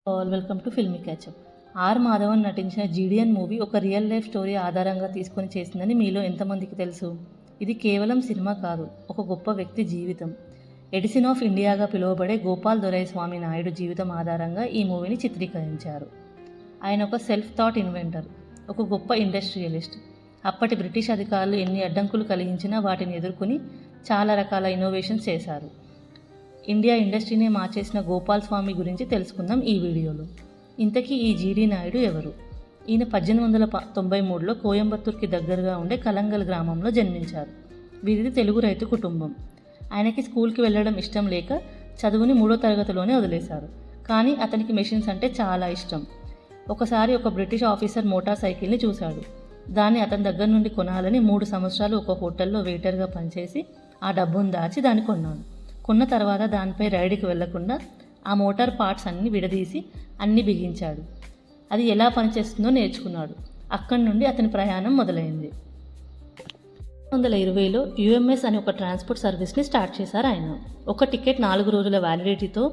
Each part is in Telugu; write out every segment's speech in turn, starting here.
All welcome to filmy catch up. R Madhavan నటించిన జీడియన్ మూవీ ఒక రియల్ లైఫ్ స్టోరీ ఆధారంగా తీసుకొని చేసిందని మీలో ఎంతమందికి తెలుసు? ఇది కేవలం సినిమా కాదు, ఒక గొప్ప వ్యక్తి జీవితం. ఎడిసన్ ఆఫ్ ఇండియాగా పిలువబడే గోపాల్ దొరైస్వామి నాయుడు జీవితం ఆధారంగా ఈ మూవీని చిత్రీకరించారు. ఆయన ఒక సెల్ఫ్ థాట్ ఇన్వెంటర్, ఒక గొప్ప ఇండస్ట్రియలిస్ట్. అప్పటి బ్రిటిష్ అధికారులు ఎన్ని అడ్డంకులు కలిగించినా వాటిని ఎదుర్కొని చాలా రకాల ఇన్నోవేషన్స్ చేశారు. ఇండియా ఇండస్ట్రీనే మార్చేసిన గోపాల్ స్వామి గురించి తెలుసుకుందాం ఈ వీడియోలో. ఇంతకీ ఈ జీడి నాయుడు ఎవరు? ఈయన 1893లో కోయంబత్తూర్కి దగ్గరగా ఉండే కలంగల్ గ్రామంలో జన్మించారు. వీరిది తెలుగు రైతు కుటుంబం. ఆయనకి స్కూల్కి వెళ్ళడం ఇష్టం లేక చదువుని 3వ తరగతిలోనే వదిలేశారు. కానీ అతనికి మెషిన్స్ అంటే చాలా ఇష్టం. ఒకసారి ఒక బ్రిటిష్ ఆఫీసర్ మోటార్ సైకిల్ని చూశాడు. దాన్ని అతని దగ్గర నుండి కొనాలని 3 సంవత్సరాలు ఒక హోటల్లో వెయిటర్గా పనిచేసి ఆ డబ్బును దాచి దాన్ని కొన్నాడు. కొన్న తర్వాత దానిపై రైడ్కి వెళ్లకుండా ఆ మోటార్ పార్ట్స్ అన్నీ విడదీసి అన్నీ బిగించాడు. అది ఎలా పనిచేస్తుందో నేర్చుకున్నాడు. అక్కడి నుండి అతని ప్రయాణం మొదలైంది. 1920లో యుఎంఎస్ అనే ఒక ట్రాన్స్పోర్ట్ సర్వీస్ని స్టార్ట్ చేశారు ఆయన. ఒక టికెట్ 4 రోజుల వ్యాలిడిటీతో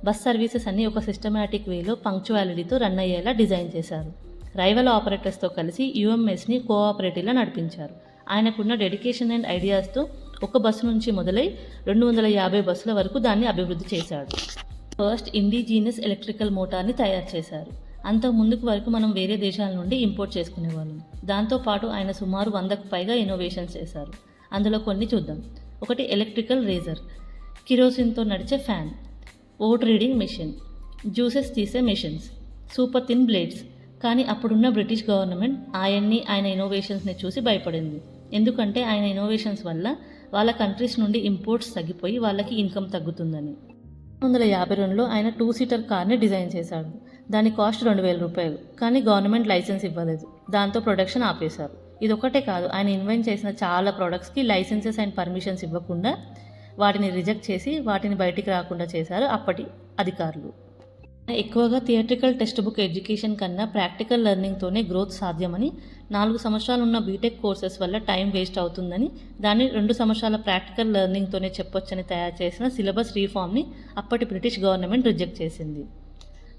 బస్ సర్వీసెస్ అన్ని ఒక సిస్టమేటిక్ వేలో పంక్చువాలిటీతో రన్ అయ్యేలా డిజైన్ చేశారు. రైవల్ ఆపరేటర్స్తో కలిసి యుఎంఎస్ని కోఆపరేటివ్లా నడిపించారు. ఆయనకున్న డెడికేషన్ అండ్ ఐడియాస్తో ఒక బస్సు నుంచి మొదలై 250 బస్సుల వరకు దాన్ని అభివృద్ధి చేశాడు. ఫస్ట్ ఇండిజీనస్ ఎలక్ట్రికల్ మోటార్ని తయారు చేశారు. అంతకు ముందుకు వరకు మనం వేరే దేశాల నుండి ఇంపోర్ట్ చేసుకునేవాళ్ళం. దాంతోపాటు ఆయన సుమారు 100కు పైగా ఇన్నోవేషన్స్ చేశారు. అందులో కొన్ని చూద్దాం. ఒకటి ఎలక్ట్రికల్ రేజర్, కిరోసిన్తో నడిచే fan, vote reading machine, juices తీసే మెషిన్స్, సూపర్ థిన్ బ్లేడ్స్. కానీ అప్పుడున్న బ్రిటిష్ గవర్నమెంట్ ఆయన ఇన్నోవేషన్స్ని చూసి భయపడింది. ఎందుకంటే ఆయన ఇన్నోవేషన్స్ వల్ల వాళ్ళ కంట్రీస్ నుండి ఇంపోర్ట్స్ తగ్గిపోయి వాళ్ళకి ఇన్కమ్ తగ్గుతుందని. 1952లో ఆయన 2 సీటర్ కార్ని డిజైన్ చేశాడు. దాని కాస్ట్ 2000 రూపాయలు. కానీ గవర్నమెంట్ లైసెన్స్ ఇవ్వలేదు. దాంతో ప్రొడక్షన్ ఆపేశారు. ఇదొక్కటే కాదు, ఆయన ఇన్వెంట్ చేసిన చాలా ప్రోడక్ట్స్కి లైసెన్సెస్ అండ్ పర్మిషన్స్ ఇవ్వకుండా వాటిని రిజెక్ట్ చేసి వాటిని బయటికి రాకుండా చేశారు అప్పటి అధికారులు. ఎక్కువగా థియేట్రికల్ టెక్స్ట్ బుక్ ఎడ్యుకేషన్ కన్నా ప్రాక్టికల్ లెర్నింగ్తోనే గ్రోత్ సాధ్యమని, 4 సంవత్సరాలు ఉన్న బీటెక్ కోర్సెస్ వల్ల టైం వేస్ట్ అవుతుందని, దాన్ని 2 సంవత్సరాల ప్రాక్టికల్ లెర్నింగ్తోనే చెప్పొచ్చని తయారు చేసిన సిలబస్ రీఫార్మ్ని అప్పటి బ్రిటిష్ గవర్నమెంట్ రిజెక్ట్ చేసింది.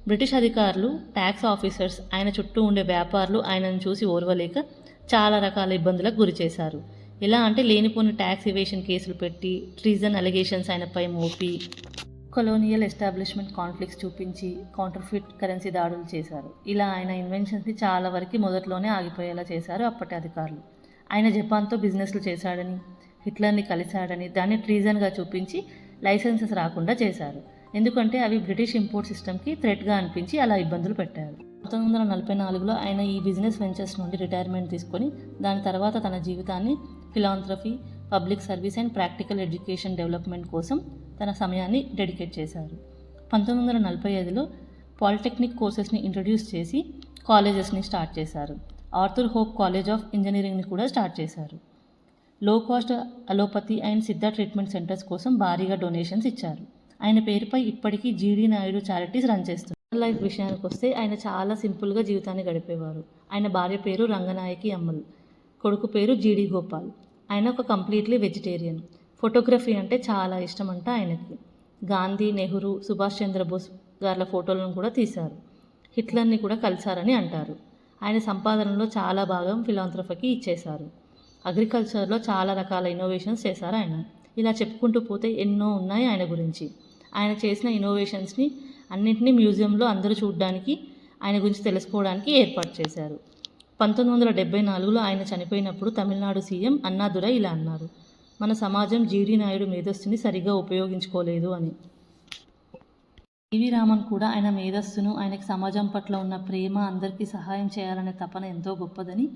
బ్రిటిష్ అధికారులు, ట్యాక్స్ ఆఫీసర్స్, ఆయన చుట్టూ ఉండే వ్యాపారులు ఆయనను చూసి ఓర్వలేక చాలా రకాల ఇబ్బందులకు గురి చేశారు. ఎలా అంటే లేనిపోని ట్యాక్స్ ఇవేషన్ కేసులు పెట్టి, ట్రీజన్ అలిగేషన్స్ ఆయనపై మోపి, కొలోనియల్ ఎస్టాబ్లిష్మెంట్ కాన్ఫ్లిక్ట్స్ చూపించి కౌంటర్ఫిట్ కరెన్సీ దాడులు చేశారు. ఇలా ఆయన ఇన్వెన్షన్స్ని చాలా వరకు మొదట్లోనే ఆగిపోయేలా చేశారు అప్పటి అధికారులు. ఆయన జపాన్తో బిజినెస్లు చేశాడని, హిట్లర్ని కలిశాడని దాన్ని ట్రీజన్గా చూపించి లైసెన్సెస్ రాకుండా చేశారు. ఎందుకంటే అవి బ్రిటిష్ ఇంపోర్ట్ సిస్టమ్కి థ్రెట్గా అనిపించి అలా ఇబ్బందులు పెట్టారు. 1944లో ఆయన ఈ బిజినెస్ వెంచర్స్ నుండి రిటైర్మెంట్ తీసుకొని దాని తర్వాత తన జీవితాన్ని philanthropy, public service and practical education development కోసం తన సమయాన్ని డెడికేట్ చేశారు. 1945లో పాలిటెక్నిక్ కోర్సెస్ని ఇంట్రడ్యూస్ చేసి కాలేజెస్ని స్టార్ట్ చేశారు. ఆర్థర్ హోప్ కాలేజ్ ఆఫ్ ఇంజనీరింగ్ని కూడా స్టార్ట్ చేశారు. లో కాస్ట్ అలోపతి అండ్ సిద్ధ ట్రీట్మెంట్ సెంటర్స్ కోసం భారీగా డొనేషన్స్ ఇచ్చారు. ఆయన పేరుపై ఇప్పటికీ జీడి నాయుడు చారిటీస్ రన్ చేస్తున్నారు. లైఫ్ విషయానికి వస్తే ఆయన చాలా సింపుల్గా జీవితాన్ని గడిపేవారు. ఆయన భార్య పేరు రంగనాయకి అమ్మల్, కొడుకు పేరు జీడి గోపాల్. ఆయన ఒక కంప్లీట్లీ వెజిటేరియన్. ఫోటోగ్రఫీ అంటే చాలా ఇష్టం అంట ఆయనకి. గాంధీ, నెహ్రూ, సుభాష్ చంద్రబోస్ గార్ల ఫోటోలను కూడా తీశారు. హిట్లర్ని కూడా కలిశారని అంటారు. ఆయన సంపాదనలో చాలా భాగం ఫిలాంథ్రఫీకి ఇచ్చేశారు. అగ్రికల్చర్లో చాలా రకాల ఇన్నోవేషన్స్ చేశారు ఆయన. ఇలా చెప్పుకుంటూ పోతే ఎన్నో ఉన్నాయి ఆయన గురించి. ఆయన చేసిన ఇన్నోవేషన్స్ని అన్నింటినీ మ్యూజియంలో అందరూ చూడడానికి, ఆయన గురించి తెలుసుకోవడానికి ఏర్పాటు చేశారు. 1974లో ఆయన చనిపోయినప్పుడు తమిళనాడు సీఎం అన్నాదురై ఇలా అన్నారు: మన సమాజం జీడి నాయుడు మేధస్సుని సరిగ్గా ఉపయోగించుకోలేదు అని. వి రామన్ కూడా ఆయన మేధస్సును, ఆయనకి సమాజం పట్ల ఉన్న ప్రేమ, అందరికీ సహాయం చేయాలనే తపన ఎంతో గొప్పదని,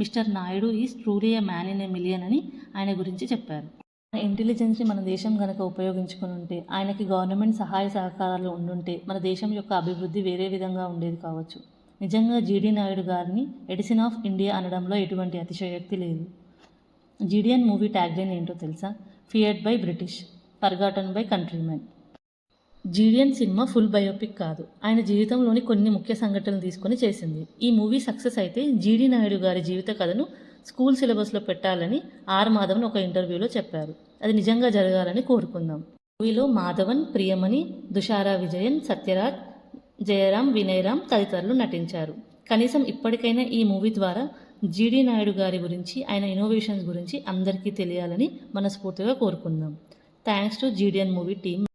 mister Naidu is truly a man in a million అని ఆయన గురించి చెప్పారు. ఆయన ఇంటెలిజెన్స్ని మన దేశం గనక ఉపయోగించుకుని ఉంటే, ఆయనకి గవర్నమెంట్ సహాయ సహకారాలు ఉండుంటే మన దేశం యొక్క అభివృద్ధి వేరే విధంగా ఉండేది కావచ్చు. నిజంగా జీడి నాయుడు గారిని ఎడిసన్ ఆఫ్ ఇండియా అనడంలో ఎటువంటి అతిశయోక్తి లేదు. జీడియన్ మూవీ ట్యాగ్లైన్ ఏంటో తెలుసా? Feared by British, forgotten by countrymen. జీడియన్ సినిమా ఫుల్ బయోపిక్ కాదు, ఆయన జీవితంలోని కొన్ని ముఖ్య సంఘటనలు తీసుకొని చేసింది. ఈ మూవీ సక్సెస్ అయితే జీడి నాయుడు గారి జీవిత కథను స్కూల్ సిలబస్లో పెట్టాలని ఆర్ మాధవన్ ఒక ఇంటర్వ్యూలో చెప్పారు. అది నిజంగా జరగాలని కోరుకుందాం. మూవీలో మాధవన్, ప్రియమణి, దుషారా విజయన్, సత్యరాజ్, జయరాం, వినయరాం తదితరులు నటించారు. కనీసం ఇప్పటికైనా ఈ మూవీ ద్వారా జీడీ నాయుడు గారి గురించి, ఆయన ఇన్నోవేషన్స్ గురించి అందరికీ తెలియాలని మనస్ఫూర్తిగా కోరుకుందాం. థ్యాంక్స్ టు జీడిఎన్ మూవీ టీమ్.